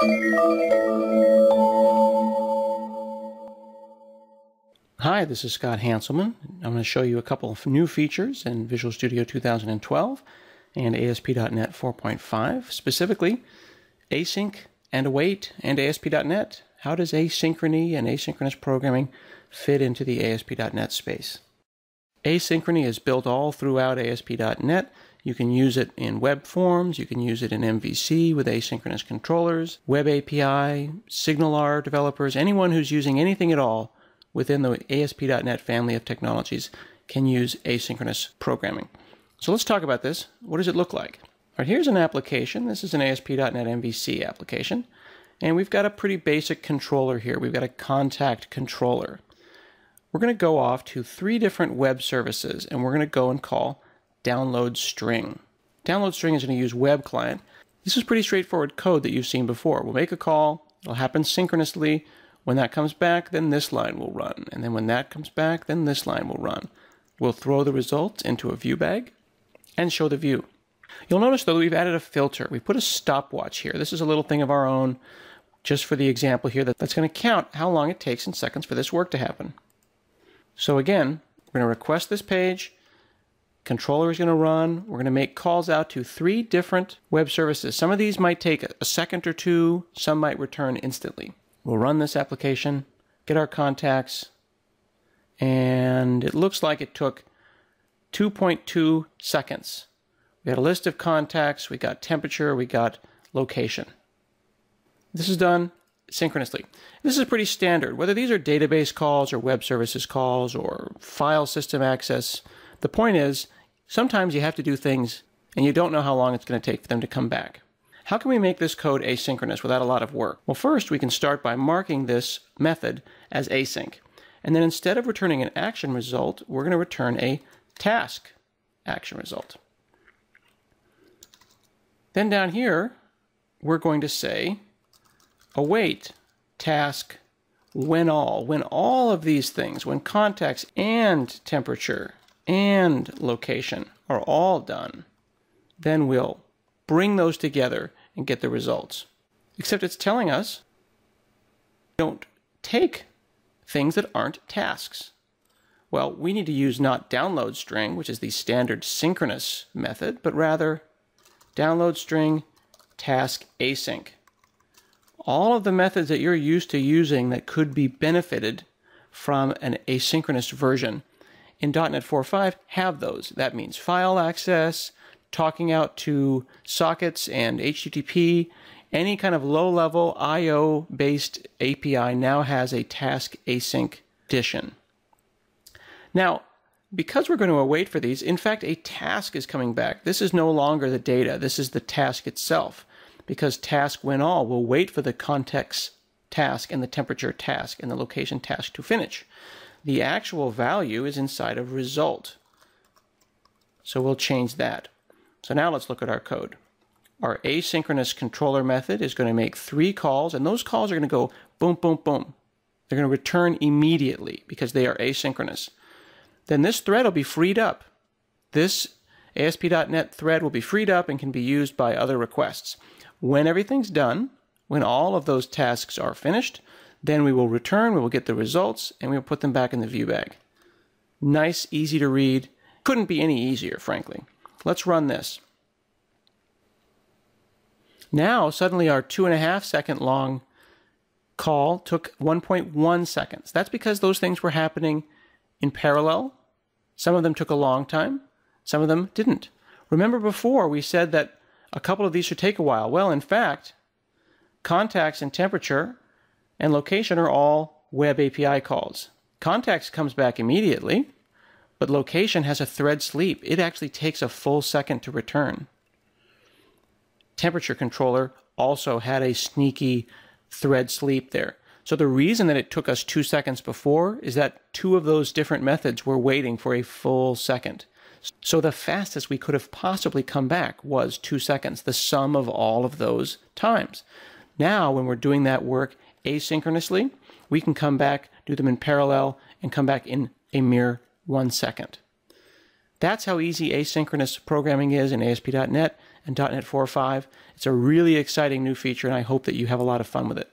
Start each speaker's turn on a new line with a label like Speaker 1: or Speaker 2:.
Speaker 1: Hi, this is Scott Hanselman. I'm going to show you a couple of new features in Visual Studio 2012 and ASP.NET 4.5, specifically async and await and ASP.NET. How does asynchrony and asynchronous programming fit into the ASP.NET space? Asynchrony is built all throughout ASP.NET. You can use it in web forms, you can use it in MVC with asynchronous controllers, web API, SignalR developers, anyone who's using anything at all within the ASP.NET family of technologies can use asynchronous programming. So let's talk about this. What does it look like? All right, here's an application. This is an ASP.NET MVC application. And we've got a pretty basic controller here. We've got a contact controller. We're going to go off to 3 different web services, and we're going to go and call download string. Download string is going to use web client. This is pretty straightforward code that you've seen before. We'll make a call. It'll happen synchronously. When that comes back, then this line will run. And then when that comes back, then this line will run. We'll throw the results into a view bag and show the view. You'll notice, though, that we've added a filter. We put a stopwatch here. This is a little thing of our own, just for the example here, that's going to count how long it takes in seconds for this work to happen. So again, we're going to request this page. Controller is going to run. We're going to make calls out to 3 different web services. Some of these might take a second or 2. Some might return instantly. We'll run this application, get our contacts, and it looks like it took 2.2 seconds. We had a list of contacts, we got temperature, we got location. This is done synchronously. This is pretty standard. Whether these are database calls or web services calls or file system access, the point is sometimes you have to do things and you don't know how long it's going to take for them to come back. How can we make this code asynchronous without a lot of work? Well, first we can start by marking this method as async. And then instead of returning an action result, we're going to return a task action result. Then down here, we're going to say await task when all of these things, when contacts and temperature and location are all done, then we'll bring those together and get the results. Except it's telling us don't take things that aren't tasks. Well, we need to use not download string, which is the standard synchronous method, but rather download string task async. All of the methods that you're used to using that could be benefited from an asynchronous version in .NET 4.5 have those. That means file access, talking out to sockets and HTTP. Any kind of low-level I/O-based API now has a task async addition. Now, because we're going to await for these, in fact, a task is coming back. This is no longer the data. This is the task itself, because task when all will wait for the context task and the temperature task and the location task to finish. The actual value is inside of result. So we'll change that. So now let's look at our code. Our asynchronous controller method is going to make 3 calls, and those calls are going to go boom, boom, boom. They're going to return immediately because they are asynchronous. Then this thread will be freed up. This ASP.NET thread will be freed up and can be used by other requests. When everything's done, when all of those tasks are finished, then we will return, we will get the results, and we will put them back in the view bag. Nice, easy to read. Couldn't be any easier, frankly. Let's run this. Now, suddenly our 2.5 second long call took 1.1 seconds. That's because those things were happening in parallel. Some of them took a long time. Some of them didn't. Remember before we said that a couple of these should take a while. Well, in fact, contacts and temperature and location are all web API calls. Contacts comes back immediately, but location has a thread sleep. It actually takes a full second to return. Temperature controller also had a sneaky thread sleep there. So the reason that it took us 2 seconds before is that 2 of those different methods were waiting for a full second. So the fastest we could have possibly come back was 2 seconds, the sum of all of those times. Now, when we're doing that work asynchronously, we can come back, do them in parallel, and come back in a mere 1 second. That's how easy asynchronous programming is in ASP.NET, and .NET 4.5. It's a really exciting new feature, and I hope that you have a lot of fun with it.